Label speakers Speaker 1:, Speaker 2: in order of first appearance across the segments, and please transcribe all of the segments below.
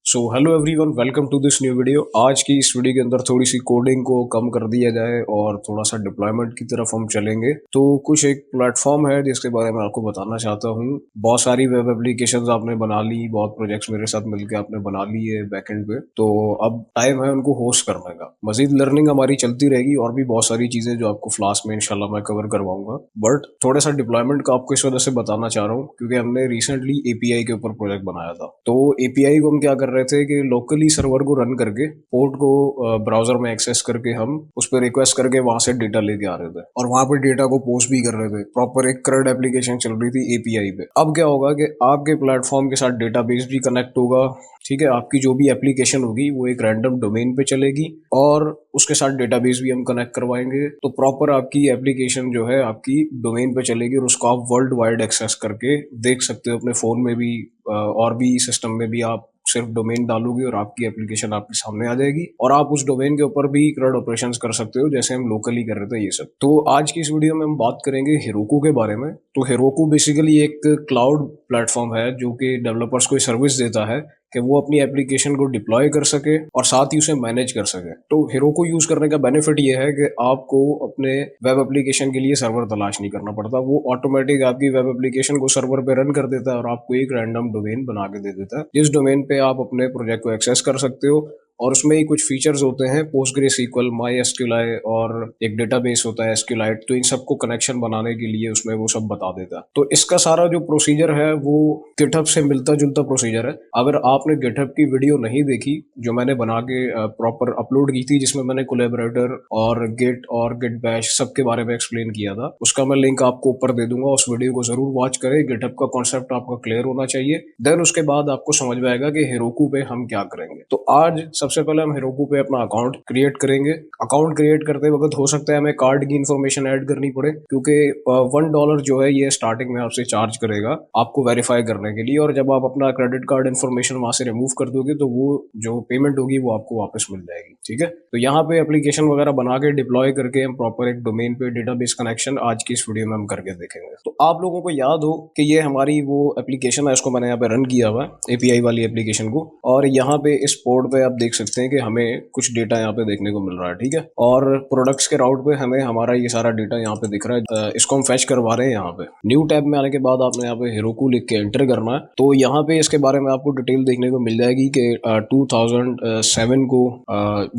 Speaker 1: So hello everyone, welcome to this new video. आज की इस वीडियो के अंदर थोड़ी सी कोडिंग को कम कर दिया जाए और थोड़ा सा डिप्लॉयमेंट की तरफ हम चलेंगे। तो कुछ एक प्लेटफॉर्म है जिसके बारे में आपको बताना चाहता हूँ। बहुत सारी वेब एप्लीकेशंस आपने बना ली, बहुत प्रोजेक्ट्स मेरे साथ मिलकर आपने बना लिए बैकएंड पे। तो अब टाइम है उनको होस्ट करने का। मजीद लर्निंग हमारी चलती रहेगी और भी बहुत सारी चीजें जो आपको फ्लास्क में इंशाल्लाह मैं कवर करवाऊंगा। बट थोड़ा सा डिप्लॉयमेंट का आपको इस वजह से बताना चाह रहा हूँ क्योंकि हमने रिसेंटली एपीआई के ऊपर प्रोजेक्ट बनाया था। तो एपीआई को हम क्या कर रहे थे कि लोकली सर्वर को रन करके पोर्ट को ब्राउजर में एक्सेस करके हम उस पर रिक्वेस्ट करके वहां से डेटा लेके आ रहे थे और वहां पे डेटा को पोस्ट भी कर रहे थे। प्रॉपर एक CRUD एप्लीकेशन चल रही थी एपीआई पे। अब क्या होगा कि आपके प्लेटफॉर्म के साथ डेटाबेस भी कनेक्ट होगा। ठीक है, आपकी जो भी एप्लीकेशन होगी वो एक रैंडम डोमेन पे चलेगी और उसके साथ डेटाबेस भी हम कनेक्ट करवाएंगे। तो प्रॉपर आपकी एप्लीकेशन जो है आपकी डोमेन पे चलेगी और उसको आप वर्ल्ड वाइड एक्सेस करके देख सकते हो। अपने फोन में भी और भी सिस्टम में भी आप सिर्फ डोमेन डालोगे और आपकी एप्लीकेशन आपके सामने आ जाएगी और आप उस डोमेन के ऊपर भी CRUD ऑपरेशंस कर सकते हो जैसे हम लोकली कर रहे थे ये सब। तो आज की इस वीडियो में हम बात करेंगे हेरोकू के बारे में। तो हेरोकू बेसिकली एक क्लाउड प्लेटफॉर्म है जो कि डेवलपर्स को सर्विस देता है कि वो अपनी एप्लीकेशन को डिप्लॉय कर सके और साथ ही उसे मैनेज कर सके। तो हेरोकू यूज करने का बेनिफिट ये है कि आपको अपने वेब एप्लीकेशन के लिए सर्वर तलाश नहीं करना पड़ता। वो ऑटोमेटिक आपकी वेब एप्लीकेशन को सर्वर पे रन कर देता है और आपको एक रैंडम डोमेन बना के दे देता है जिस डोमेन पे आप अपने प्रोजेक्ट को एक्सेस कर सकते हो। और उसमें ही कुछ फीचर्स होते हैं, पोस्टग्रेसक्यूएल, MySQL और एक डेटाबेस होता है SQLite। तो इन सबको कनेक्शन बनाने के लिए उसमें वो सब बता देता है। तो इसका सारा जो प्रोसीजर है वो गिटहब से मिलता जुलता प्रोसीजर है। अगर आपने गिटहब की वीडियो नहीं देखी जो मैंने बना के प्रॉपर अपलोड की थी जिसमें मैंने कोलैबोरेटर और गिट और गिट बैश सबके बारे में एक्सप्लेन किया था, उसका मैं लिंक आपको ऊपर दे दूंगा। उस वीडियो को जरूर वॉच करें। गिटहब का कॉन्सेप्ट आपका क्लियर होना चाहिए। देन उसके बाद आपको समझ में आएगा कि हेरोकू पे हम क्या करेंगे। तो आज सबसे पहले हम हेरोकू पे अपना अकाउंट क्रिएट करेंगे। अकाउंट क्रिएट करते वक्त हो सकता है हमें कार्ड की इन्फॉर्मेशन ऐड करनी पड़े क्योंकि $1 जो है ये स्टार्टिंग में आपसे चार्ज करेगा आपको वेरीफाई करने के लिए। और जब आप अपना क्रेडिट कार्ड इन्फॉर्मेशन वहां से रिमूव कर दोगे तो वो जो पेमेंट होगी वो आपको वापस मिल जाएगी। ठीक है, तो यहाँ पे एप्लीकेशन वगैरह बना के डिप्लॉय करके हम प्रॉपर एक डोमेन पे डेटाबेस कनेक्शन आज की इस वीडियो में हम करके देखेंगे। तो आप लोगों को याद हो कि ये हमारी वो एप्लीकेशन है, इसको मैंने यहाँ पे रन किया हुआ है एपीआई वाली एप्लीकेशन को। और यहाँ पे इस पोर्ट पे आप देख सकते हैं कि हमें कुछ डेटा यहाँ पे देखने को मिल रहा है। ठीक है, और प्रोडक्ट्स के राउट पे हमें हमारा ये सारा डेटा यहाँ पे दिख रहा है। इसको हम फैच करवा रहे हैं। यहाँ पे न्यू टैब में आने के बाद आपने यहाँ पे हेरोकू लिख के एंटर करना है। तो यहाँ पे इसके बारे में आपको डिटेल देखने को मिल जाएगी कि 2007 को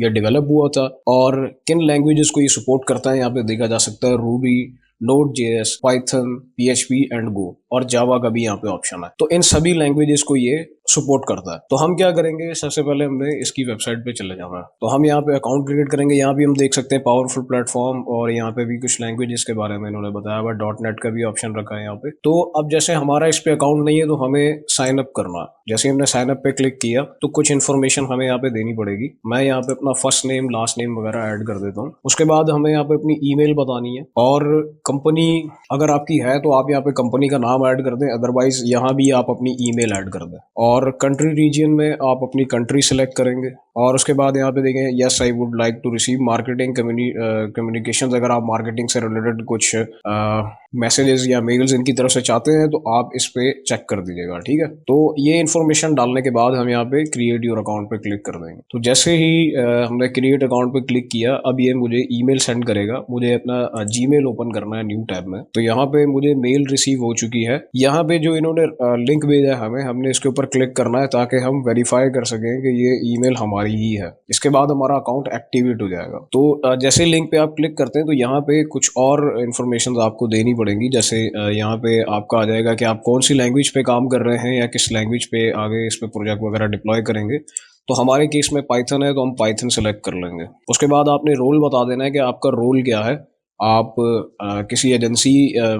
Speaker 1: ये डेवलप हुआ था और किन लैंग्वेजेस को ये सपोर्ट करता है यहाँ पे देखा जा सकता है। Ruby, Node.js, Python, PHP and go और जावा का भी यहाँ पे ऑप्शन है। तो इन सभी लैंग्वेजेस को ये सपोर्ट करता है। तो हम क्या करेंगे, सबसे पहले हमने इसकी वेबसाइट पे चले जाना है। तो हम यहाँ पे अकाउंट क्रिएट करेंगे। यहाँ भी हम देख सकते हैं पावरफुल प्लेटफॉर्म और यहाँ पे भी कुछ लैंग्वेजेस के बारे में इन्होंने बताया हुआ। .NET का भी ऑप्शन रखा है यहाँ पे। तो अब जैसे हमारा इस पे अकाउंट नहीं है तो हमें साइन अप करना है। जैसे हमने साइन अप पे क्लिक किया तो कुछ इन्फॉर्मेशन हमें यहाँ पे देनी पड़ेगी। मैं यहाँ पे अपना फर्स्ट नेम, लास्ट नेम वगैरह ऐड कर देता हूँ। उसके बाद हमें यहाँ पे अपनी ईमेल बतानी है और कंपनी अगर आपकी है तो आप यहाँ पे कंपनी का नाम ऐड कर दें, अदरवाइज यहाँ भी आप अपनी ईमेल ऐड कर दें। और कंट्री रीजन में आप अपनी कंट्री सेलेक्ट करेंगे और उसके बाद यहाँ पे देखें yes I would like to receive marketing communications. अगर आप मार्केटिंग से रिलेटेड कुछ मैसेजेस या मेल्स इनकी तरफ से चाहते हैं तो आप इस पे चेक कर दीजिएगा। ठीक है, तो ये इन्फॉर्मेशन डालने के बाद हम यहाँ पे क्रिएट योर अकाउंट पे क्लिक कर देंगे। तो जैसे ही हमने क्रिएट अकाउंट पे क्लिक किया अब ये मुझे ईमेल सेंड करेगा। मुझे अपना जीमेल ओपन करना है न्यू टैब में। तो यहाँ पे मुझे मेल रिसीव हो चुकी है। यहाँ पे जो इन्होंने लिंक भेजा है हमने इसके ऊपर क्लिक करना है ताकि हम वेरीफाई कर सकें कि ये ईमेल हमारी ही है। इसके बाद हमारा अकाउंट एक्टिवेट हो जाएगा। तो जैसे लिंक पे आप क्लिक करते हैं तो यहाँ पे कुछ और इन्फॉर्मेशन आपको देनी पड़ेंगी। जैसे यहाँ पे आपका आ जाएगा कि आप कौन सी लैंग्वेज पे काम कर रहे हैं या किस लैंग्वेज पे आगे इस पे प्रोजेक्ट वगैरह डिप्लॉय करेंगे। तो हमारे केस में पाइथन है तो हम पाइथन सेलेक्ट कर लेंगे। उसके बाद आपने रोल बता देना है कि आपका रोल क्या है। आप किसी एजेंसी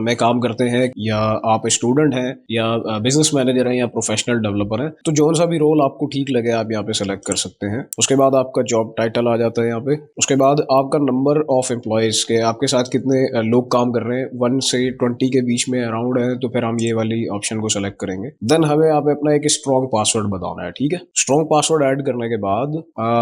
Speaker 1: में काम करते हैं या आप स्टूडेंट हैं या बिजनेस मैनेजर हैं या प्रोफेशनल डेवलपर हैं। तो जो सा भी रोल आपको ठीक लगे आप यहाँ पे सेलेक्ट कर सकते हैं। उसके बाद आपका जॉब टाइटल आ जाता है यहाँ पे। उसके बाद आपका नंबर ऑफ एम्प्लॉयज के आपके साथ कितने लोग काम कर रहे हैं, 1 से 20 के बीच में अराउंड है तो फिर हम ये वाली ऑप्शन को सेलेक्ट करेंगे। देन हमें यहाँ पे अपना एक स्ट्रॉन्ग पासवर्ड बताना है। ठीक है, स्ट्रॉन्ग पासवर्ड ऐड करने के बाद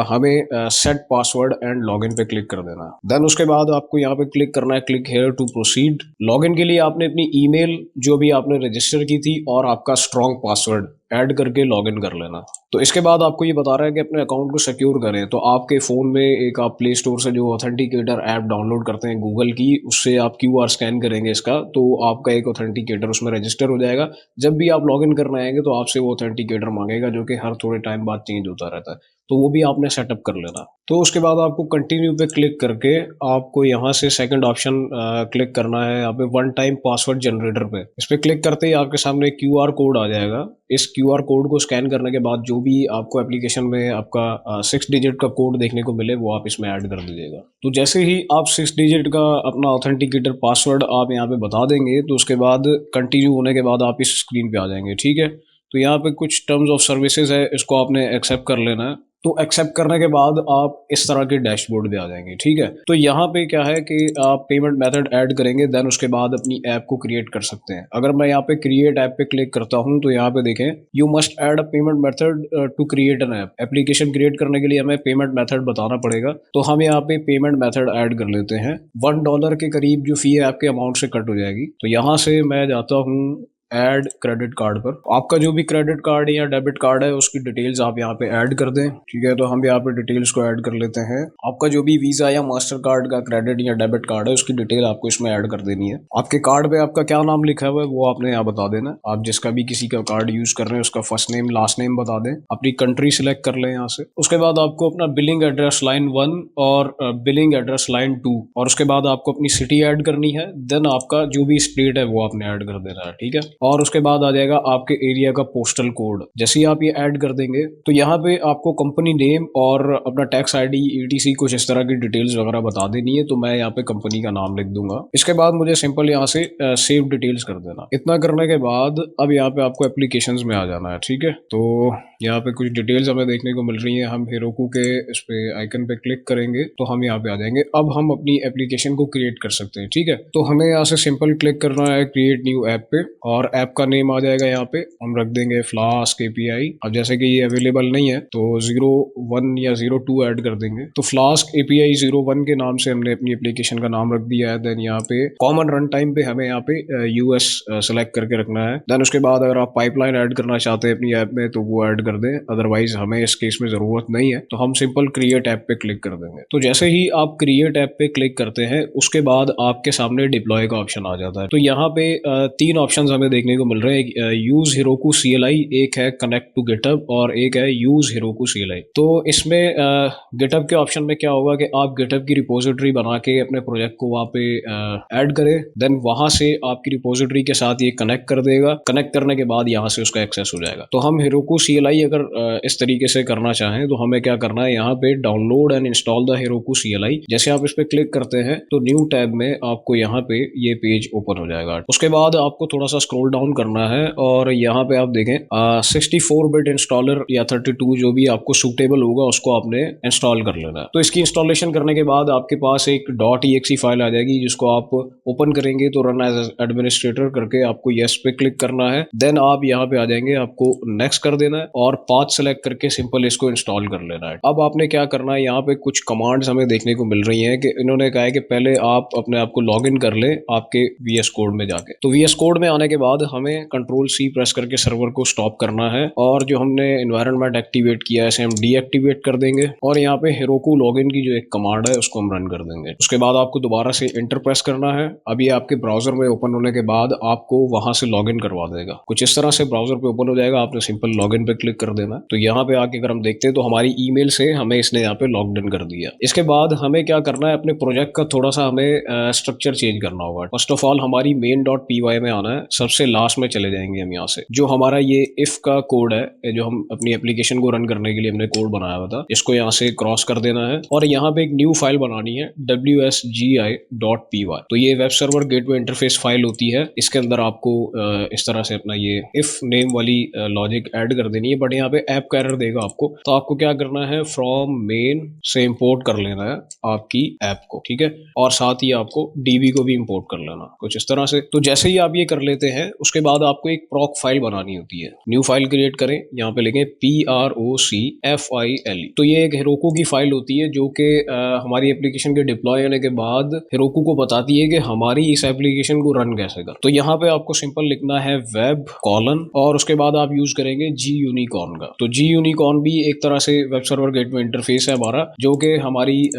Speaker 1: हमें सेट पासवर्ड एंड लॉगिन पे क्लिक कर देना है। देन उसके बाद आपको यहाँ पे क्लिक करना है click here to proceed. Login के लिए आपने अपनी ईमेल जो भी आपने रजिस्टर की थी और आपका स्ट्रॉन्ग पासवर्ड ऐड करके लॉगिन कर लेना। तो इसके बाद आपको ये बता रहा है कि अपने अकाउंट को सिक्योर करें, तो आपके फ़ोन में एक आप प्ले स्टोर से जो ऑथेंटिकेटर ऐप डाउनलोड करते हैं गूगल की, उससे आप क्यूआर स्कैन करेंगे इसका, तो आपका एक ऑथेंटिकेटर उसमें रजिस्टर हो जाएगा। जब भी आप लॉगिन करने आएंगे तो आपसे वो ऑथेंटिकेटर मांगेगा, जो कि हर थोड़े टाइम बाद चेंज होता रहता है, तो वो भी आपने सेटअप कर लेना। तो उसके बाद आपको कंटिन्यू पे क्लिक करके आपको यहाँ से सेकंड ऑप्शन क्लिक करना है, यहाँ पे वन टाइम पासवर्ड जनरेटर पे। इस पे क्लिक करते ही आपके सामने क्यूआर कोड आ जाएगा। इस क्यूआर कोड को स्कैन करने के बाद जो भी आपको एप्लीकेशन में आपका 6 डिजिट का कोड देखने को मिले वो आप इसमें ऐड कर दीजिएगा। तो जैसे ही आप 6 डिजिट का अपना ऑथेंटिकेटर पासवर्ड आप यहाँ पे बता देंगे, तो उसके बाद कंटिन्यू होने के बाद आप इस स्क्रीन पे आ जाएंगे। ठीक है, तो यहाँ पे कुछ टर्म्स ऑफ सर्विसेज है, इसको आपने एक्सेप्ट कर लेना है। तो एक्सेप्ट करने के बाद आप इस तरह के डैशबोर्ड पे आ जाएंगे। ठीक है, तो यहाँ पे क्या है कि आप पेमेंट मेथड ऐड करेंगे, देन उसके बाद अपनी ऐप को क्रिएट कर सकते हैं। अगर मैं यहाँ पे क्रिएट ऐप पे क्लिक करता हूँ तो यहाँ पे देखें, you must add a payment method to create an app. Application create करने के लिए हमें पेमेंट मेथड बताना पड़ेगा, तो हम यहाँ पे पेमेंट मेथड ऐड कर लेते हैं। $1 के करीब जो फी है आपके अमाउंट से कट हो जाएगी। तो यहाँ से मैं जाता हूँ ऐड क्रेडिट कार्ड पर। आपका जो भी क्रेडिट कार्ड या डेबिट कार्ड है उसकी डिटेल्स आप यहाँ पे ऐड कर दें। ठीक है, तो हम यहाँ पे डिटेल्स को ऐड कर लेते हैं। आपका जो भी वीजा या मास्टर कार्ड का क्रेडिट या डेबिट कार्ड है उसकी डिटेल आपको इसमें ऐड कर देनी है। आपके कार्ड पे आपका क्या नाम लिखा हुआ है वो आपने यहाँ बता देना। आप जिसका भी किसी का कार्ड यूज कर रहे हैं उसका फर्स्ट नेम लास्ट नेम बता दें। अपनी कंट्री सिलेक्ट कर लें यहाँ से। उसके बाद आपको अपना बिलिंग एड्रेस लाइन 1 और बिलिंग एड्रेस लाइन 2, और उसके बाद आपको अपनी सिटी ऐड करनी है। देन आपका जो भी स्टेट है वो आपने ऐड कर देना है। ठीक है, और उसके बाद आ जाएगा आपके एरिया का पोस्टल कोड। जैसे ही आप ये ऐड कर देंगे तो यहाँ पे आपको कंपनी नेम और अपना टैक्स आईडी ईटीसी कुछ इस तरह की डिटेल्स वगैरह बता देनी है। तो मैं यहाँ पे कंपनी का नाम लिख दूंगा। इसके बाद मुझे सिंपल यहाँ से सेव डिटेल्स कर देना। इतना करने के बाद अब यहाँ पे आपको एप्लीकेशंस में आ जाना है। ठीक है, तो यहाँ पे कुछ डिटेल्स हमें देखने को मिल रही है। हम हेरोकू के इस पे आइकन पे क्लिक करेंगे तो हम यहाँ पे आ जाएंगे। अब हम अपनी एप्लीकेशन को क्रिएट कर सकते हैं। ठीक है, तो हमें यहाँ से सिंपल क्लिक करना है क्रिएट न्यू ऐप पे, और ऐप का नेम आ जाएगा। यहाँ पे हम रख देंगे फ्लास्क एपीआई। अब जैसे कि ये अवेलेबल नहीं है तो 01 या 02 ऐड कर देंगे। तो फ्लास्क एपीआई 01 के नाम से हमने अपनी एप्लीकेशन का नाम रख दिया है। देन यहाँ पे कॉमन रन टाइम पे हमें यहाँ पे यूएस सेलेक्ट करके रखना है। देन उसके बाद अगर आप पाइपलाइन ऐड करना चाहते हैं अपनी ऐप में तो वो ऐड कर दें, अदरवाइज हमें इस केस में जरूरत नहीं है। तो हम सिंपल क्रिएट ऐप पे क्लिक कर देंगे। तो जैसे ही आप क्रिएट ऐप पे क्लिक करते हैं उसके बाद आपके सामने डिप्लॉय का ऑप्शन आ जाता है। तो यहाँ पे 3 ऑप्शन हमें देखने को मिल रहे हैं। यूज हेरोकू CLI, एक है कनेक्ट टू गिटहब और एक है यूज हेरोकू CLI। तो इसमें गिटहब के ऑप्शन में क्या होगा कि आप गिटहब की रिपोजिटरी बना के अपने प्रोजेक्ट को वहाँ पे ऐड करें। देन वहां से आपकी रिपोजिटरी के साथ ये कनेक्ट कर देगा। कनेक्ट करने के बाद यहाँ से उसका एक्सेस हो जाएगा। तो हम हेरोकू CLI अगर इस तरीके से करना चाहें तो हमें क्या करना है, यहाँ पे download and install the Heroku CLI। जैसे आप इस पे क्लिक करते हैं तो न्यू टैब में आपको यहाँ पे ये पेज ओपन हो जाएगा। उसके बाद आपको थोड़ा सा स्क्रॉल डाउन करना है और यहाँ पे आप देखें 64 बिट इंस्टॉलर या 32 जो भी आपको सूटेबल होगा उसको आपने इंस्टॉल कर लेना है। तो इसकी इंस्टॉलेशन करने के बाद आपके पास एक .exe फाइल आ जाएगी जिसको आप ओपन करेंगे तो रन एज एडमिनिस्ट्रेटर करके आपको यस पे क्लिक करना है। देन आप यहाँ पे आ जाएंगे, आपको नेक्स्ट कर देना है और पाथ सेलेक्ट करके सिंपल इसको इंस्टॉल कर लेना है। अब आपने क्या करना है, यहाँ पे कुछ कमांड्स हमें देखने को मिल रही हैं कि इन्होंने कहा है कि पहले आप अपने आप को लॉग इन कर ले आपके VS कोड में जाके। तो VS कोड में आने के बाद हमें Ctrl+C प्रेस करके सर्वर को स्टॉप करना है और जो हमने एनवायरनमेंट एक्टिवेट किया है इसे हम डीएक्टिवेट कर देंगे और यहाँ पे हेरोकू लॉगिन की जो एक कमांड है उसको हम रन कर देंगे। उसके बाद आपको दोबारा से एंटर प्रेस करना है। अब ये आपके ब्राउजर में ओपन होने के बाद आपको वहां से लॉगिन करवा देगा। कुछ इस तरह से ब्राउजर पे ओपन हो जाएगा, आपने सिंपल लॉगिन पे क्लिक कर देना। तो यहाँ पे आके अगर हम देखते हैं तो हमारी ईमेल से हमें इसने यहाँ पे लॉग इन कर दिया। इसके बाद हमें क्या करना है, अपने प्रोजेक्ट का थोड़ा सा हमें स्ट्रक्चर चेंज करना होगा। फर्स्ट ऑफ ऑल हमारी main.py में आना है, सबसे लास्ट में चले जाएंगे हम यहाँ से। जो हमारा ये इफ का कोड है जो हम अपनी एप्लीकेशन को रन करने के लिए हमने कोड बनाया हुआ था, इसको यहाँ से क्रॉस कर देना है और यहाँ पे एक न्यू फाइल बनानी है wsgi.py। तो ये web server gateway interface file होती है। इसके अंदर आपको इस तरह से अपना ये इफ नेम वाली लॉजिक ऐड कर देनी है, बट यहाँ पे ऐप का एरर देगा आपको। तो आपको क्या करना है, फ्रॉम मेन से इंपोर्ट कर लेना है आपकी ऐप को, ठीक है, और साथ ही आपको डीबी को भी इंपोर्ट कर लेना कुछ इस तरह से। तो जैसे ही आप ये कर लेते हैं उसके बाद आपको एक प्रॉक फाइल बनानी होती है। न्यू फाइल क्रिएट करें, यहाँ पे लिखें PROCFILE। तो ये एक हेरोकू की फाइल होती है जो कि हमारी एप्लीकेशन के डिप्लॉय होने के बाद हेरोकू को बताती है कि हमारी इस एप्लीकेशन को रन कैसे कर। तो यहाँ पे आपको सिंपल लिखना है वेब कॉलन और उसके बाद आप यूज करेंगे जी यूनिकॉर्न का। तो जी यूनिकॉर्न भी एक तरह से वेब सर्वर गेटवे इंटरफेस है हमारा, जो कि हमारी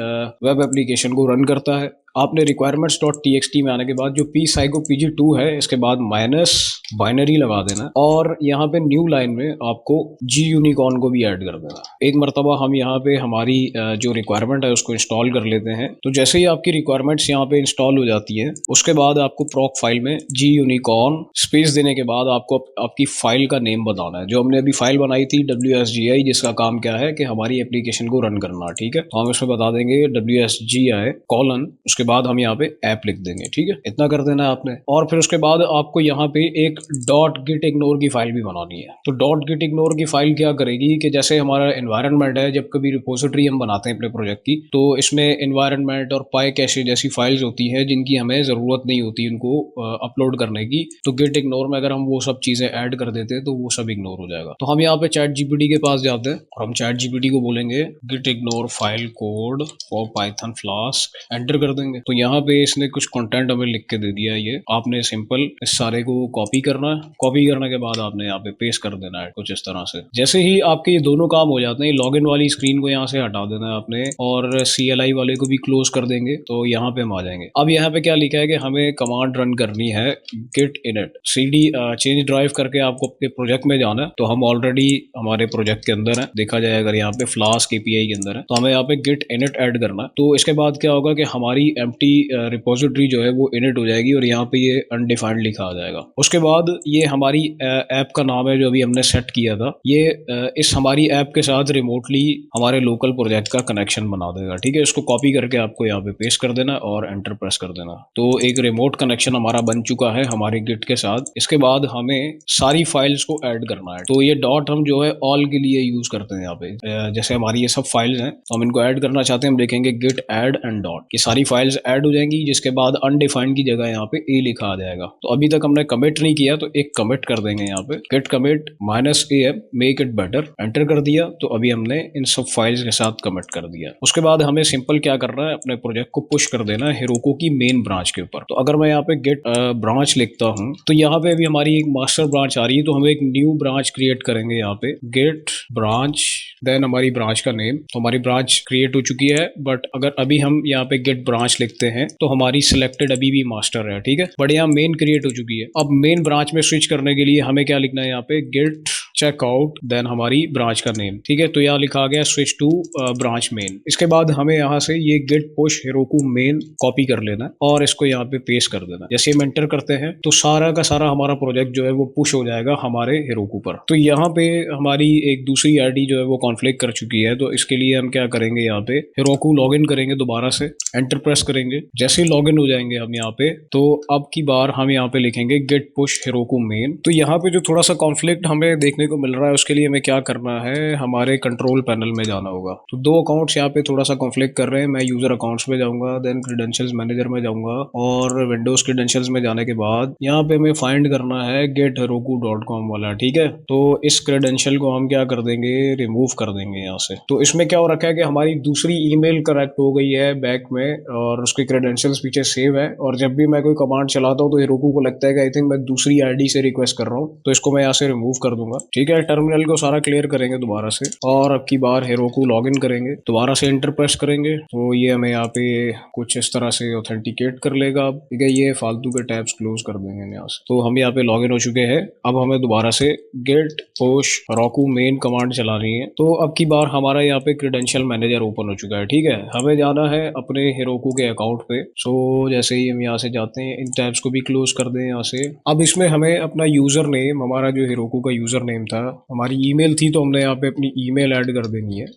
Speaker 1: वेब एप्लीकेशन को रन करता है। आपने requirements.txt में आने के बाद जो psych.pg2 है इसके बाद माइनस बाइनरी लगा देना और यहाँ पे न्यू लाइन में आपको जी यूनिकॉर्न को भी ऐड कर देना। एक मरतबा हम यहाँ पे हमारी जो रिक्वायरमेंट है उसको इंस्टॉल कर लेते हैं। तो जैसे ही आपकी रिक्वायरमेंट्स यहाँ पे इंस्टॉल हो जाती है उसके बाद आपको प्रॉक फाइल में जी यूनिकॉर्न स्पेस देने के बाद आपको आपकी फाइल का नेम बताना है। जो हमने अभी फाइल बनाई थी WSGI, जिसका काम क्या है कि हमारी एप्लीकेशन को रन करना, ठीक है। तो हम इसमें बता देंगे WSGI कॉलन, उसके बाद हम यहाँ पे ऐप लिख देंगे, ठीक है। इतना कर देना है आपने। और फिर उसके बाद आपको यहाँ पे एक .gitignore की फाइल भी बनानी है। तो .gitignore की फाइल क्या करेगी कि जैसे हमारा एनवायरनमेंट है, जब कभी रिपोजिटरी हम बनाते हैं अपने प्रोजेक्ट की, तो इसमें एनवायरनमेंट और पाई कैशे जैसी फाइल्स होती हैं जिनकी हमें जरूरत नहीं होती उनको अपलोड करने की। तो gitignore में अगर हम वो सब चीजें ऐड कर देते हैं तो वो सब इग्नोर हो जाएगा। तो हम यहाँ पे ChatGPT के पास जाते हैं और हम ChatGPT को बोलेंगे gitignore file code for Python flask, enter कर देंगे। तो यहाँ पे इसने कुछ कंटेंट हमें लिख के दे दिया है। ये आपने सिंपल इस सारे को कॉपी करना है। कॉपी करने के बाद आपने यहाँ पे पेस्ट कर देना है कुछ इस तरह से। जैसे ही आपके ये दोनों काम हो जाते हैं, लॉगिन वाली स्क्रीन को यहाँ से हटा देना है आपने और CLI वाले को भी क्लोज कर देंगे। तो यहाँ पे हम आ जाएंगे। अब यहाँ पे क्या लिखा है कि हमें कमांड रन करनी है git init cd change drive करके आपको अपने प्रोजेक्ट में जाना है। तो हम ऑलरेडी हमारे प्रोजेक्ट के अंदर है, देखा जाए अगर यहाँ पे फ्लास्क API के अंदर है, तो हमें यहाँ पे git init ऐड करना है। तो इसके बाद क्या होगा कि हमारी एम्प्टी रिपोजिटरी जो है वो इनिट हो जाएगी और यहाँ पे ये अनडिफाइंड लिखा आ जाएगा। उसके बाद ये हमारी ऐप का नाम है जो अभी हमने सेट किया था, ये इस हमारी ऐप के साथ रिमोटली हमारे लोकल प्रोजेक्ट का कनेक्शन बना देगा, ठीक है। इसको कॉपी करके आपको यहाँ पे पेस्ट कर देना और एंटर प्रेस कर देना। तो एक रिमोट कनेक्शन हमारा बन चुका है हमारे गिट के साथ। इसके बाद हमें सारी फाइल्स को ऐड करना है। तो ये डॉट हम जो है ऑल के लिए यूज करते हैं यहाँ पे। जैसे हमारी ये सब फाइल्स हैं तो हम इनको ऐड करना चाहते हैं, हम देखेंगे गिट ऐड एंड डॉट, ये सारी फाइल्स ऐड हो जाएंगी। जिसके बाद अनडिफाइंड की जगह यहाँ पे ए लिखा आ जाएगा। तो अभी तक हमने कमिट नहीं किया तो एक कमिट कर देंगे यहाँ पे, git commit -am make it better, enter कर दिया। तो अभी हमने इन सब फाइल्स के साथ कमिट कर दिया। उसके बाद हमें सिंपल क्या करना है, अपने प्रोजेक्ट को पुश कर देना है हेरोकू की मेन ब्रांच के ऊपर। तो अगर मैं यहाँ पे गेट ब्रांच लिखता हूँ तो यहाँ पे अभी हमारी एक मास्टर ब्रांच आ रही है, तो हम एक न्यू ब्रांच क्रिएट करेंगे यहाँ पे, गेट ब्रांच, देन हमारी ब्रांच का नेम। तो हमारी ब्रांच क्रिएट हो चुकी है, बट अगर अभी हम यहाँ पे गेट ब्रांच लिखते हैं तो हमारी सिलेक्टेड अभी भी मास्टर है, ठीक है। बट यहाँ मेन क्रिएट हो चुकी है। अब मेन ब्रांच में स्विच करने के लिए हमें क्या लिखना है, यहाँ पे गेट चेकआउट, देन हमारी ब्रांच का नेम, ठीक है। तो यहाँ लिखा आ गया स्विच टू ब्रांच मेन। इसके बाद हमें यहाँ से ये git push Heroku main copy कर लेना है और इसको यहाँ पे पेस्ट कर देना। जैसे हम एंटर करते हैं तो सारा का सारा हमारा प्रोजेक्ट जो है वो पुश हो जाएगा हमारे हेरोकू पर। तो यहाँ पे हमारी एक दूसरी आईडी जो है वो कॉन्फ्लिक्ट कर चुकी है। तो इसके लिए हम क्या करेंगे, यहाँ पे हेरोकू लॉगिन करेंगे, दोबारा से एंटर प्रेस करेंगे। जैसे ही लॉगिन हो जाएंगे हम यहाँ पे, तो अब की बार हम यहाँ पे लिखेंगे गेट पुश हेरोकू मेन। तो यहाँ पे जो थोड़ा सा कॉन्फ्लिक्ट हमें देखने को मिल रहा है उसके लिए हमें क्या करना है, हमारे कंट्रोल पैनल में जाना होगा। तो दो अकाउंट्स यहाँ पे थोड़ा सा कॉन्फ्लिक्ट कर रहे हैं। मैं यूजर अकाउंट्स में जाऊंगा, देन क्रेडेंशियल्स मैनेजर में जाऊंगा और विंडोज क्रेडेंशियल्स में जाने के बाद यहाँ पे हमें फाइंड करना है getheroku.com वाला, ठीक है। तो इस क्रेडेंशियल को हम क्या कर देंगे, रिमूव कर देंगे यहाँ से। तो इसमें क्या हो रखा है कि हमारी दूसरी ईमेल करेक्ट हो गई है बैक में और उसके क्रेडेंशियल्स पीछे सेव है। और जब भी मैं कोई कमांड चलाता हूँ तो हेरोकू को लगता है कि आई थिंक मैं दूसरी आईडी से रिक्वेस्ट कर रहा हूँ, तो इसको मैं यहाँ से रिमूव कर दूंगा, ठीक है। टर्मिनल को सारा क्लियर करेंगे दोबारा से और अब की बार हेरोकू लॉगिन करेंगे, दोबारा से एंटर प्रेस करेंगे। तो ये हमें यहाँ पे कुछ इस तरह से ऑथेंटिकेट कर लेगा, ठीक है। ये फालतू के टैब्स क्लोज कर देंगे यहाँ से। तो हम यहाँ पे लॉगिन हो चुके हैं। अब हमें दोबारा से git push Heroku main command चलानी है। तो अब की बार हमारा यहाँ पे क्रेडेंशियल मैनेजर ओपन हो चुका है, ठीक है। हमें जाना है अपने हेरोकू के अकाउंट पे। सो जैसे ही हम यहाँ से जाते हैं, इन टैब्स को भी क्लोज कर दें यहाँ से। अब इसमें हमें अपना यूजर नेम, हमारा जो हेरोकू का यूजर नेम था, हमारी ईमेल थी, तो हमने यहाँ पे अपनी ईमेल ऐड कर देनी है।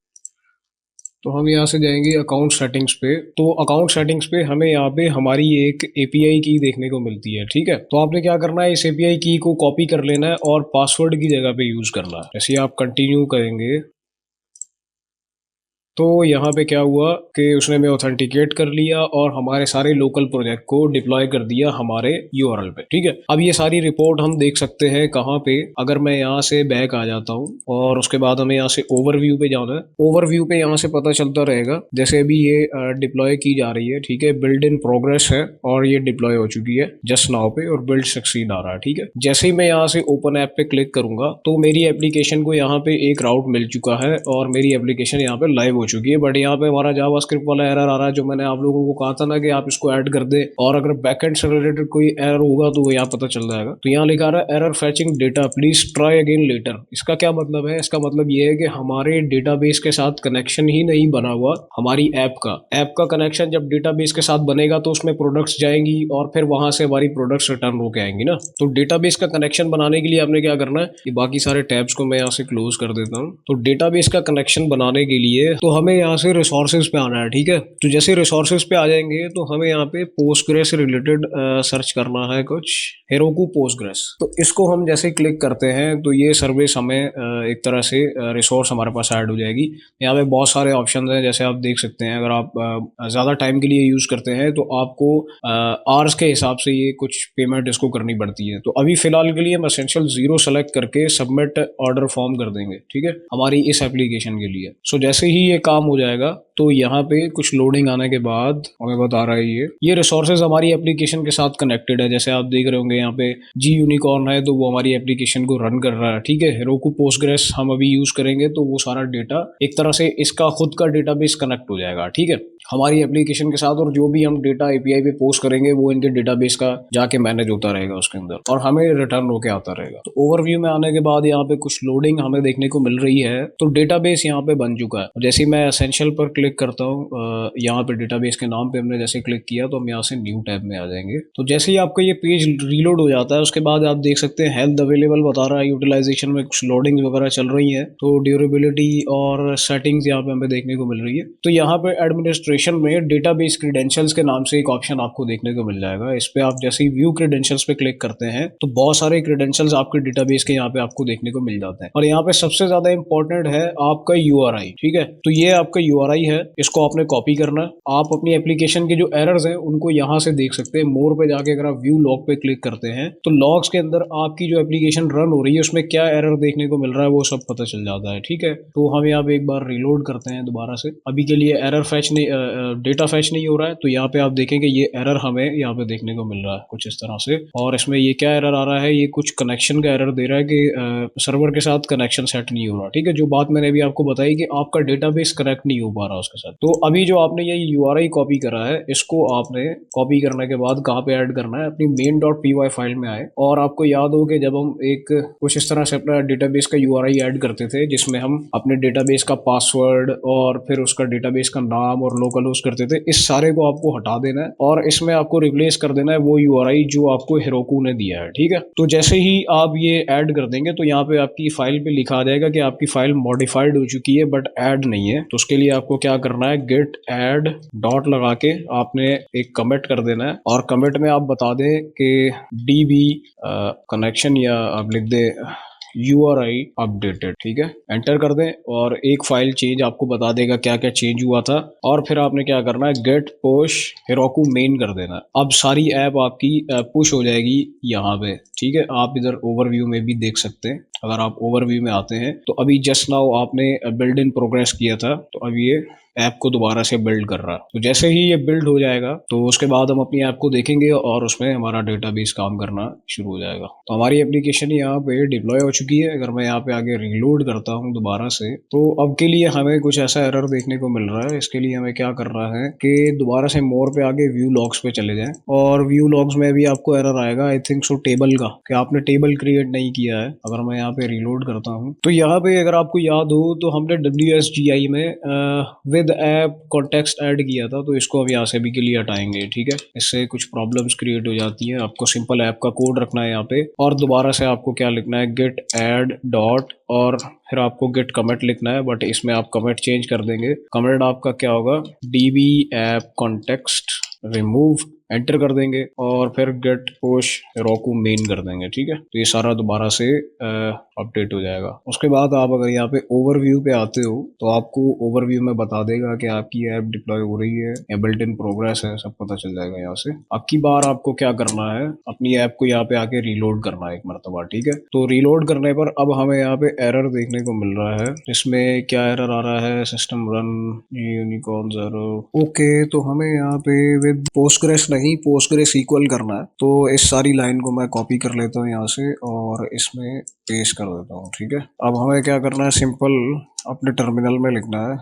Speaker 1: तो हम यहाँ से जाएंगे अकाउंट सेटिंग्स पे। तो अकाउंट सेटिंग्स पे हमें यहाँ पे हमारी एक एपीआई की देखने को मिलती है, ठीक है। तो आपने क्या करना है, इस एपीआई की को कॉपी कर लेना है और पासवर्ड की जगह पे यूज करना है। जैसे आप कंटिन्यू करेंगे तो यहाँ पे क्या हुआ कि उसने में ऑथेंटिकेट कर लिया और हमारे सारे लोकल प्रोजेक्ट को डिप्लॉय कर दिया हमारे यूआरएल पे, ठीक है। अब ये सारी रिपोर्ट हम देख सकते हैं कहाँ पे, अगर मैं यहाँ से बैक आ जाता हूँ और उसके बाद हमें यहाँ से ओवरव्यू पे जाना है। ओवरव्यू पे यहाँ से पता चलता रहेगा, जैसे अभी ये डिप्लॉय की जा रही है, ठीक है, बिल्ड इन प्रोग्रेस है और ये डिप्लॉय हो चुकी है जस्ट नाउ पे और बिल्ड सक्सीड आ रहा है, ठीक है। जैसे ही मैं यहाँ से ओपन ऐप पे क्लिक करूंगा तो मेरी एप्लीकेशन को यहाँ पे एक राउट मिल चुका है और मेरी एप्लीकेशन यहाँ पे लाइव हो चुकी है। बट यहाँ पे हमारा जावास्क्रिप्ट वाला एरर आ रहा है, जो मैंने आप लोगों को कहा था ना कि आप इसको ऐड कर दे, और अगर बैकएंड से रिलेटेड कोई एरर होगा तो वो यहाँ पता चल जाएगा। तो यहाँ लिखा रहा है error फैचिंग data, please try again later. इसका क्या मतलब है? इसका मतलब ये है कि हमारे डेटाबेस के साथ कनेक्शन ही नहीं बना हुआ हमारी ऐप का कनेक्शन जब डेटाबेस के साथ बनेगा तो उसमें प्रोडक्ट्स जाएंगी और फिर वहां से हमारी प्रोडक्ट्स रिटर्न होके आएंगी ना। तो डेटाबेस का कनेक्शन बनाने के लिए आपने क्या करना है, ये बाकी सारे टैब्स को मैं यहाँ से क्लोज कर देता हूँ। तो डेटाबेस का कनेक्शन बनाने के लिए तो हमें यहाँ से रिसोर्सेज पे आना है, ठीक है। तो जैसे रिसोर्सेज पे आ जाएंगे तो हमें यहाँ पे पोस्टग्रेस से रिलेटेड सर्च करना है, कुछ हेरोकू पोस्टग्रेस। तो इसको हम जैसे क्लिक करते हैं तो ये सर्विस हमें एक तरह से रिसोर्स हमारे पास ऐड हो जाएगी। यहाँ पे बहुत सारे ऑप्शन हैं, जैसे आप देख सकते हैं। अगर आप ज़्यादा टाइम के लिए यूज़ करते हैं तो आपको आवर्स के हिसाब से ये कुछ पेमेंट इसको करनी पड़ती है। तो अभी फिलहाल के लिए हम एसेंशियल 0 सेलेक्ट करके सबमिट ऑर्डर फॉर्म कर देंगे, ठीक है, हमारी इस एप्लीकेशन के लिए। सो जैसे ही ये काम हो जाएगा तो यहाँ पे कुछ लोडिंग आने के बाद हमें बता रहा है ये रिसोर्सेज हमारी एप्लीकेशन के साथ कनेक्टेड है। जैसे आप देख रहे होंगे यहाँ पे जी यूनिकॉर्न है, तो वो हमारी एप्लीकेशन को रन कर रहा है, ठीक है। हेरोकू पोस्टग्रेस हम अभी यूज करेंगे तो वो सारा डेटा एक तरह से इसका खुद का डेटाबेस कनेक्ट हो जाएगा, ठीक है, हमारी एप्लीकेशन के साथ। और जो भी हम डेटा एपीआई पे पोस्ट करेंगे वो इनके डेटाबेस का जाके मैनेज होता रहेगा उसके अंदर और हमें रिटर्न होके आता रहेगा। तो ओवरव्यू में आने के बाद यहाँ पे कुछ लोडिंग हमें देखने को मिल रही है। तो डेटाबेस यहाँ पे बन चुका है। जैसे मैं एसेंशियल पर क्लिक करता हूँ, यहाँ पे डेटाबेस के नाम पे हमने जैसे क्लिक किया तो हम यहाँ से न्यू टैब में आ जाएंगे। तो जैसे ही आपका ये पेज रीलोड हो जाता है उसके बाद आप देख सकते हैं हेल्थ अवेलेबल बता रहा है, यूटिलाइजेशन में कुछ लोडिंग वगैरह चल रही है। तो ड्यूरेबिलिटी और सेटिंग्स यहाँ पे हमें देखने को मिल रही है। तो यहाँ पे एडमिनिस्ट्रेशन में डेटाबेस क्रेडेंशियल्स के नाम से एक ऑप्शन आपको देखने को मिल जाएगा। इस पे आप जैसे ही व्यू क्रेडेंशियल्स पे क्लिक करते हैं तो बहुत सारे क्रेडेंशियल्स आपके डेटाबेस के यहाँ पे आपको देखने को मिल जाते हैं। और यहाँ पे सबसे ज्यादा इंपॉर्टेंट है आपका यूआरआई, ठीक है। तो ये आपका यूआरआई है, इसको आपने कॉपी करना है। आप अपनी एप्लीकेशन के जो एरर्स हैं उनको यहाँ से देख सकते हैं। मोर पे जाके अगर आप व्यू लॉग पे क्लिक करते हैं तो लॉग्स के अंदर आपकी जो एप्लीकेशन रन हो रही है उसमें क्या एरर देखने को मिल रहा है वो सब पता चल जाता है, ठीक है। तो हम यहाँ पे एक बार रिलोड करते हैं दोबारा से। अभी के लिए एरर फैच नहीं, डेटा फैच नहीं हो रहा है। तो यहाँ पे आप देखेंगे ये एरर हमें यहाँ पे देखने को मिल रहा है कुछ इस तरह से। और इसमें ये क्या एरर आ रहा है, ये कुछ कनेक्शन का एरर दे रहा है कि सर्वर के साथ कनेक्शन सेट नहीं हो रहा, ठीक है। जो बात मैंने अभी आपको बताई कि आपका डेटाबेस कनेक्ट नहीं हो पा रहा उसके साथ। तो अभी जो आपने ये यूआरआई कॉपी करा है इसको आपने कॉपी करने के बाद कहाँ पे ऐड करना है, अपनी main.py फाइल में आए। और आपको याद हो कि जब हम एक कुछ इस तरह से अपना डेटाबेस का यूआरआई ऐड करते थे जिसमें हम अपने डेटाबेस का पासवर्ड और फिर उसका डेटाबेस का नाम और लोकल होस्ट करते थे, इस सारे को आपको हटा देना है और इसमें आपको रिप्लेस कर देना है वो यूआरआई जो आपको हेरोकू ने दिया है, ठीक है। तो जैसे ही आप ये ऐड कर देंगे तो यहाँ पे आपकी फाइल पे लिखा आ जाएगा कि आपकी फाइल मॉडिफाइड हो चुकी है बट ऐड नहीं है। तो उसके लिए आपको क्या करना है, गेट ऐड डॉट लगा के आपने एक कमिट कर देना है और कमिट में आप बता दें कि डीबी कनेक्शन या आप लिख दे URI अपडेटेड, ठीक है, एंटर कर दें और एक फाइल चेंज आपको बता देगा क्या क्या चेंज हुआ था। और फिर आपने क्या करना है, गेट पुश हेरोकू मेन कर देना। अब सारी ऐप आपकी पुश हो जाएगी यहाँ पे, ठीक है। आप इधर ओवरव्यू में भी देख सकते हैं। अगर आप ओवरव्यू में आते हैं तो अभी जस्ट नाउ आपने बिल्ड इन प्रोग्रेस किया था तो अब ये ऐप को दोबारा से बिल्ड कर रहा है। तो जैसे ही ये बिल्ड हो जाएगा तो उसके बाद हम अपनी ऐप को देखेंगे और उसमें हमारा डेटाबेस काम करना शुरू हो जाएगा। तो हमारी एप्लीकेशन यहाँ पे डिप्लॉय हो चुकी है। अगर मैं यहाँ पे आगे रीलोड करता हूँ दोबारा से तो अब के लिए हमें कुछ ऐसा एरर देखने को मिल रहा है। इसके लिए हमें क्या करना है कि दोबारा से मोर पे आगे व्यू लॉग्स पे चले जाएं और व्यू लॉग्स में भी आपको एरर आएगा, आई थिंक सो टेबल का, कि आपने टेबल क्रिएट नहीं किया है। अगर मैं यहाँ पे रीलोड करता हूँ तो यहाँ पे अगर आपको याद हो तो हमने WSGI में विद ऐप कॉन्टेक्स्ट ऐड किया था, तो इसको हम यहाँ से भी के लिए हटाएंगे, ठीक है। इससे कुछ प्रॉब्लम्स क्रिएट हो जाती हैं। आपको सिंपल ऐप का कोड रखना है यहाँ पे, और दोबारा से आपको क्या लिखना है, गेट ऐड डॉट, और फिर आपको गेट कमिट लिखना है, बट इसमें आप कमिट चेंज कर देंगे। कमिट आपका क्या होगा, db app context remove, enter कर देंगे, और फिर गेट पुश हेरोकू मेन कर देंगे, ठीक है। तो ये सारा दोबारा से अपडेट हो जाएगा। उसके बाद आप अगर यहाँ पे ओवरव्यू पे आते हो तो आपको ओवरव्यू में बता देगा कि आपकी ऐप डिप्लॉय हो रही है या बिल्ट इन प्रोग्रेस है, सब पता चल जाएगा यहाँ से। अब की बार आपको क्या करना है, अपनी ऐप को यहाँ पे आके रीलोड करना है एक मरतबा, ठीक है। तो रीलोड करने पर अब हमें यहाँ पे एरर देखने को मिल रहा है। इसमें क्या एरर आ रहा है, सिस्टम रन यूनिकॉर्न 0। ओके, तो हमें यहाँ पे विद पोस्टग्रेस नहीं, पोस्टग्रेस इक्वल करना है। तो इस सारी लाइन को मैं कॉपी कर लेता हूँ यहाँ से और इसमें पेस्ट कर देता हूँ, ठीक है। अब हमें क्या करना है, सिंपल अपने टर्मिनल में लिखना है।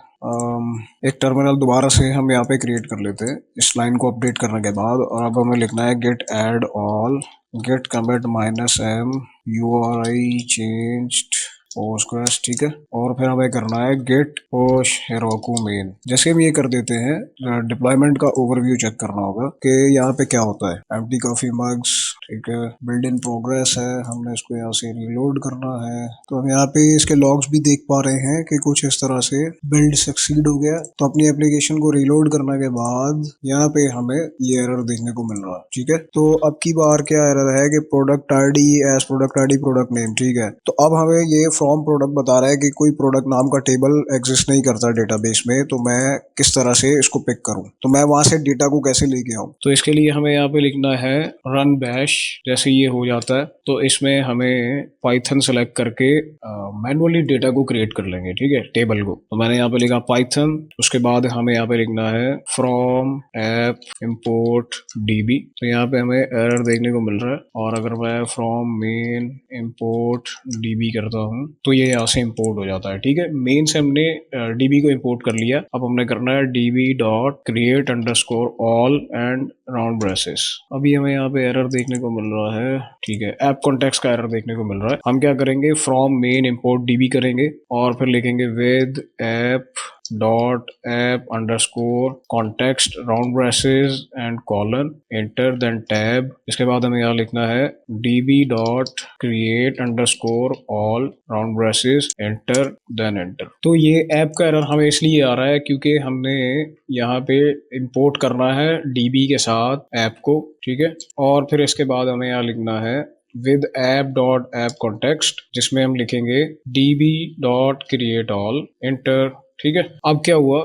Speaker 1: एक टर्मिनल दोबारा से हम यहाँ पे क्रिएट कर लेते हैं इस लाइन को अपडेट करने के बाद, और अब हमें लिखना है git add all git commit -m URI changed Postgres, ठीक है। और फिर हमें करना है गेट पुश हेरोकू मेन। जैसे हम ये कर देते हैं, डिप्लॉयमेंट का ओवरव्यू चेक करना होगा कि यहाँ पे क्या होता है। एम्प्टी कॉफी मग्स, ठीक है, बिल्ड इन प्रोग्रेस है, हमने इसको यहाँ से रीलोड करना है। तो हम यहाँ पे इसके लॉग्स भी देख पा रहे हैं कि कुछ इस तरह से बिल्ड सक्सीड हो गया। तो अपनी एप्लीकेशन को रीलोड करने के बाद यहाँ पे हमें ये एरर देखने को मिल रहा है, ठीक है। तो अब की बार क्या एरर है कि product ID as product ID product name, ठीक है। तो अब हमें ये फ्रॉम प्रोडक्ट बता रहा है कि कोई प्रोडक्ट नाम का टेबल एग्जिस्ट नहीं करता डेटाबेस में, तो मैं किस तरह से इसको पिक करूं, तो मैं वहां से डेटा को कैसे लेके आऊं। तो इसके लिए हमें यहाँ पे लिखना है रन बैश। जैसे ये हो जाता है तो इसमें हमें पाइथन सेलेक्ट करके मैनुअली डेटा को क्रिएट कर लेंगे, ठीक है, टेबल को। तो मैंने यहाँ पे लिखा पाइथन, उसके बाद हमें यहाँ पे लिखना है फ्रॉम ऐप इंपोर्ट db। तो यहाँ पे हमें एरर देखने को मिल रहा है, और अगर मैं फ्रॉम मेन इंपोर्ट db करता हूँ तो ये यहाँ से इंपोर्ट हो जाता है, ठीक है। मेन से हमने db को इंपोर्ट कर लिया। अब हमने करना है db dot create underscore all and round braces. अभी हमें यहाँ पे एरर देखने को मिल रहा है, ठीक है, ऐप कॉन्टेक्स्ट का एरर देखने को मिल रहा है। हम क्या करेंगे, फ्रॉम मेन इंपोर्ट db करेंगे और फिर लिखेंगे with app dot app underscore context round braces and colon enter then tab. इसके बाद हमें यहाँ लिखना है db dot create underscore all round braces enter then enter. तो ये ऐप का एरर हमें इसलिए आ रहा है क्योंकि हमने यहाँ पे इंपोर्ट करना है db के साथ ऐप को, ठीक है। और फिर इसके बाद हमें यहाँ लिखना है with app dot app context, जिसमें हम लिखेंगे db dot create all enter, ठीक है। अब क्या हुआ,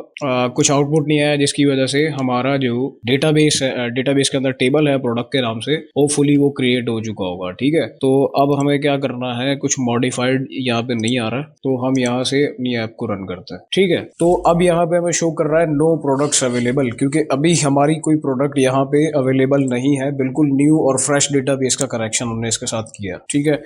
Speaker 1: कुछ आउटपुट नहीं आया, जिसकी वजह से हमारा जो डेटाबेस है, डेटाबेस के अंदर टेबल है प्रोडक्ट के नाम से, होपफुली वो क्रिएट हो चुका होगा, ठीक है। तो अब हमें क्या करना है, कुछ मॉडिफाइड यहाँ पे नहीं आ रहा, तो हम यहाँ से अपनी ऐप को रन करते हैं, ठीक है। तो अब यहाँ पे हमें शो कर रहा है नो प्रोडक्ट्स अवेलेबल, क्योंकि अभी हमारी कोई प्रोडक्ट यहाँ पे अवेलेबल नहीं है। बिल्कुल न्यू और फ्रेश डेटाबेस का करेक्शन हमने इसके साथ किया, ठीक है।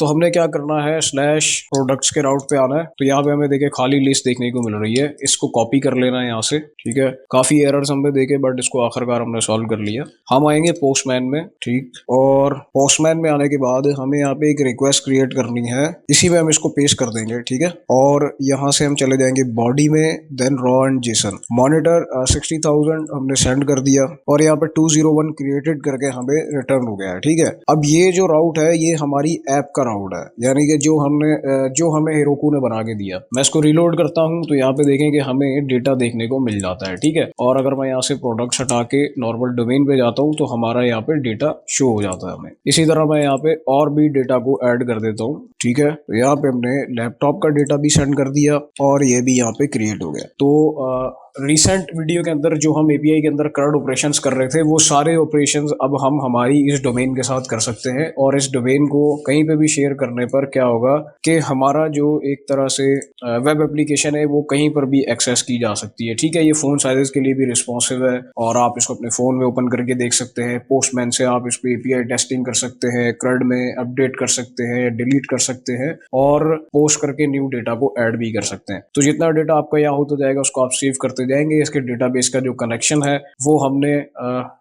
Speaker 1: तो हमने क्या करना है, स्लैश प्रोडक्ट्स के राउट पे आना है। तो यहाँ पे हमें देखिए खाली लिस्ट देखने को मिल रही है, इसको कॉपी कर लेना है यहाँ से, ठीक है। काफी एरर्स हमने देखे बट इसको आखिरकार हमने सॉल्व कर लिया। हम आएंगे पोस्टमैन में, ठीक, और पोस्टमैन में आने के बाद हमें यहाँ पे एक रिक्वेस्ट क्रिएट करनी है, इसी में हम इसको पेस्ट कर देंगे, ठीक है। और यहाँ से हम चले जाएंगे बॉडी में, then raw and JSON. Monitor 60,000 हमने सेंड कर दिया, और यहाँ पे 201 क्रिएटेड करके हमें रिटर्न हो गया है, ठीक है। अब ये जो राउट है ये हमारी ऐप का राउट है, यानी कि जो हमें हेरोकू ने बना के दिया। मैं इसको रीलोड करता हूं तो यहाँ पे देखें कि हमें डेटा देखने को मिल जाता है, ठीक है। और अगर मैं यहाँ से प्रोडक्ट्स हटा के नॉर्मल डोमेन पे जाता हूँ तो हमारा यहाँ पे डेटा शो हो जाता है हमें। इसी तरह मैं यहाँ पे और भी डेटा को ऐड कर देता हूँ, ठीक है। तो यहाँ पे हमने लैपटॉप का डेटा भी सेंड कर दिया और ये भी यहाँ पे क्रिएट हो गया। तो रिसेंट वीडियो के अंदर जो हम एपीआई के अंदर करंट ऑपरेशंस कर रहे थे, वो सारे ऑपरेशंस अब हम हमारी इस डोमेन के साथ कर सकते हैं। और इस डोमेन को कहीं पे भी शेयर करने पर क्या होगा कि हमारा जो एक तरह से वेब एप्लीकेशन है वो कहीं पर भी एक्सेस की जा सकती है, ठीक है। ये फोन साइजेस के लिए भी रिस्पॉन्सिव है और आप इसको अपने फोन में ओपन करके देख सकते हैं। पोस्टमैन से आप इस पे एपीआई टेस्टिंग कर सकते हैं, क्रड में अपडेट कर सकते हैं, डिलीट कर सकते हैं और पोस्ट करके न्यू डेटा को ऐड भी कर सकते हैं। तो जितना डेटा आपका यहाँ होता जाएगा उसको आप सेव करते जाएंगे। इसके डेटाबेस का जो कनेक्शन है वो हमने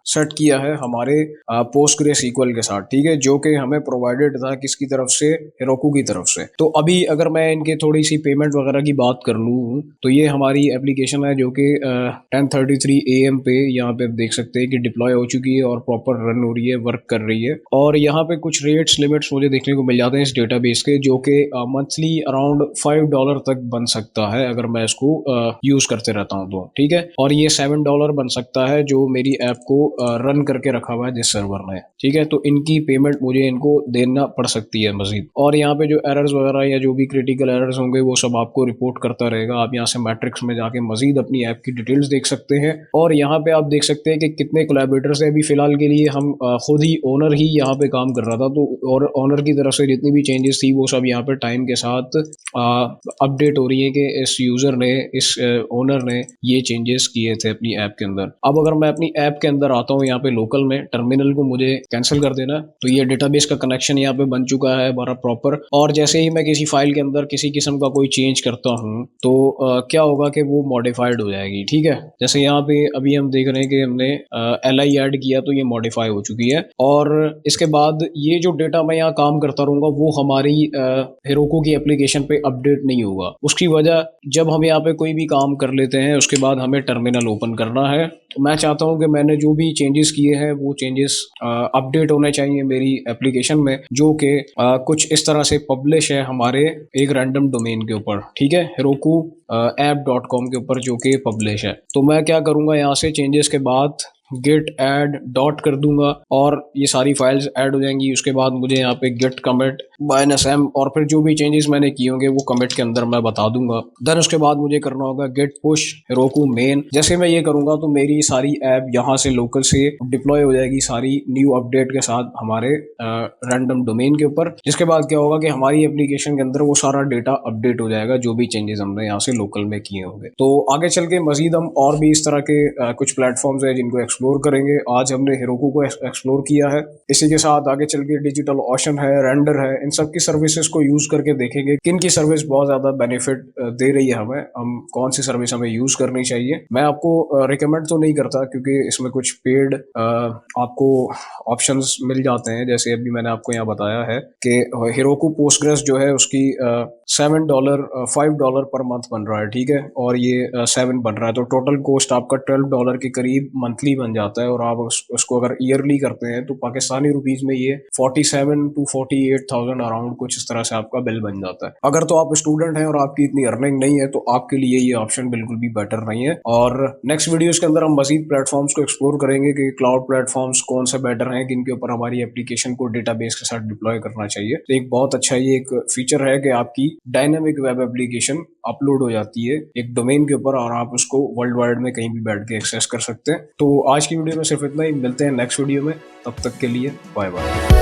Speaker 1: सेट किया है हमारे पोस्टग्रेसक्यूएल के साथ, ठीक है, जो कि हमें प्रोवाइडेड था किसकी तरफ तरफ से, हेरोकू की तरफ से। तो अभी अगर मैं इनके थोड़ी सी पेमेंट वगैरह की बात कर लूँ तो ये हमारी एप्लीकेशन है जो कि 10:33 AM पे यहाँ पे आप देख सकते हैं कि डिप्लॉय हो चुकी है और प्रॉपर रन हो रही है, वर्क कर रही है। और यहाँ पे कुछ रेट्स लिमिट्स मुझे देखने को मिल जाते हैं इस डेटाबेस के, जो कि मंथली अराउंड $5 तक बन सकता है अगर मैं इसको यूज करते रहता हूँ तो, ठीक है। और ये $7 बन सकता है जो मेरी ऐप को रन करके रखा हुआ है जिस सर्वर ने, ठीक है। तो इनकी पेमेंट मुझे इनको देना पड़ सकती है मजीद। और यहाँ पे जो एरर्स वगैरह या जो भी क्रिटिकल एरर्स होंगे वो सब आपको रिपोर्ट करता रहेगा। आप यहाँ से मैट्रिक्स में जाके मजीद अपनी ऐप की डिटेल्स देख सकते हैं। और यहाँ पे आप देख सकते हैं कि कितने कोलैबोरेटर्स हैं। अभी फिलहाल के लिए हम खुद ही ओनर ही यहाँ पे काम कर रहा था, तो और ओनर की तरफ से जितनी भी चेंजेस थी वो सब यहाँ पे टाइम के साथ अपडेट हो रही है कि इस यूजर ने, इस ओनर ने ये चेंजेस किए थे अपनी ऐप के अंदर। अब अगर मैं अपनी ऐप के अंदर आता हूँ यहाँ पे लोकल में, टर्मिनल को मुझे कैंसिल कर देना, तो ये डेटाबेस का कनेक्शन यहाँ पे बन चुका है हमारा प्रॉपर। और जैसे ही मैं किसी फाइल के अंदर किसी किस्म का कोई चेंज करता हूँ तो क्या होगा कि वो मॉडिफाइड हो जाएगी, ठीक है। जैसे यहाँ पे अभी हम देख रहे हैं कि हमने LI ऐड किया तो ये मॉडिफाई हो चुकी है। और इसके बाद ये जो डेटा मैं यहाँ काम करता रहूंगा वो हमारी हेरोकू की एप्लीकेशन पे अपडेट नहीं होगा। उसकी वजह, जब हम यहाँ पे कोई भी काम कर लेते हैं उसके बाद हमें टर्मिनल ओपन करना है, तो मैं चाहता हूँ कि मैंने जो भी चेंजेस किए हैं वो चेंजेस अपडेट होने चाहिए मेरी एप्लीकेशन में, जो कि कुछ इस तरह से पब्लिश है हमारे एक रैंडम डोमेन के ऊपर, ठीक है, हेरोकू app.com के ऊपर जो कि पब्लिश है। तो मैं क्या करूँगा, यहाँ से चेंजेस के बाद git add डॉट कर दूंगा और ये सारी फाइल्स ऐड हो जाएंगी। उसके बाद मुझे यहाँ पे git commit -m और फिर जो भी चेंजेस मैंने किए होंगे वो कमिट के अंदर मैं बता दूंगा। देन उसके बाद मुझे करना होगा git push heroku main। जैसे मैं ये करूंगा तो मेरी सारी ऐप यहाँ से लोकल से डिप्लॉय हो जाएगी सारी न्यू अपडेट के साथ हमारे रैंडम डोमेन के ऊपर। जिसके बाद क्या होगा कि हमारी एप्लीकेशन के अंदर वो सारा डेटा अपडेट हो जाएगा जो भी चेंजेस हमने यहाँ से लोकल में किए होंगे। तो आगे चल के मजीद हम और भी इस तरह के कुछ प्लेटफॉर्म्स है जिनको एक्सप्लोर करेंगे। आज हमने हेरोकू को एक्सप्लोर किया है, इसी के साथ आगे चल के डिजिटल ओशन है, रेंडर है, इन सब की सर्विसेज को यूज करके देखेंगे किन की सर्विस बहुत ज्यादा बेनिफिट दे रही है हमें, हम कौन सी सर्विस हमें यूज करनी चाहिए। मैं आपको रिकमेंड तो नहीं करता क्योंकि इसमें कुछ पेड आपको ऑप्शंस मिल जाते हैं। जैसे अभी मैंने आपको यहाँ बताया है कि हेरोकू पोस्टग्रेस जो है उसकी $5 पर मंथ बन रहा है, ठीक है, और ये 7 बन रहा है, तो टोटल कॉस्ट आपका $12 के करीब मंथली बन जाता है। और आप उसको अगर ईयरली करते हैं तो पाकिस्तानी रुपीज में ये 47 to 48,000 अराउंड कुछ इस तरह से आपका बिल बन जाता है। अगर तो आप स्टूडेंट हैं और आपकी इतनी अर्निंग नहीं है तो आपके लिए ये ऑप्शन बिल्कुल भी बेटर नहीं है। और नेक्स्ट वीडियोस के अंदर हम मजीद प्लेटफॉर्म्स को एक्सप्लोर करेंगे कि क्लाउड प्लेटफॉर्म्स कौन से बेटर हैं, जिनके ऊपर हमारी एप्लीकेशन को डेटाबेस के साथ डिप्लॉय करना चाहिए। तो एक बहुत अच्छा ये एक फीचर है कि आपकी डायनामिक वेब एप्लीकेशन अपलोड हो जाती है एक डोमेन के ऊपर और आप उसको वर्ल्ड वाइड में कहीं भी बैठ के एक्सेस कर सकते हैं। तो आज की वीडियो में सिर्फ इतना ही, मिलते हैं नेक्स्ट वीडियो में, तब तक के लिए बाय बाय।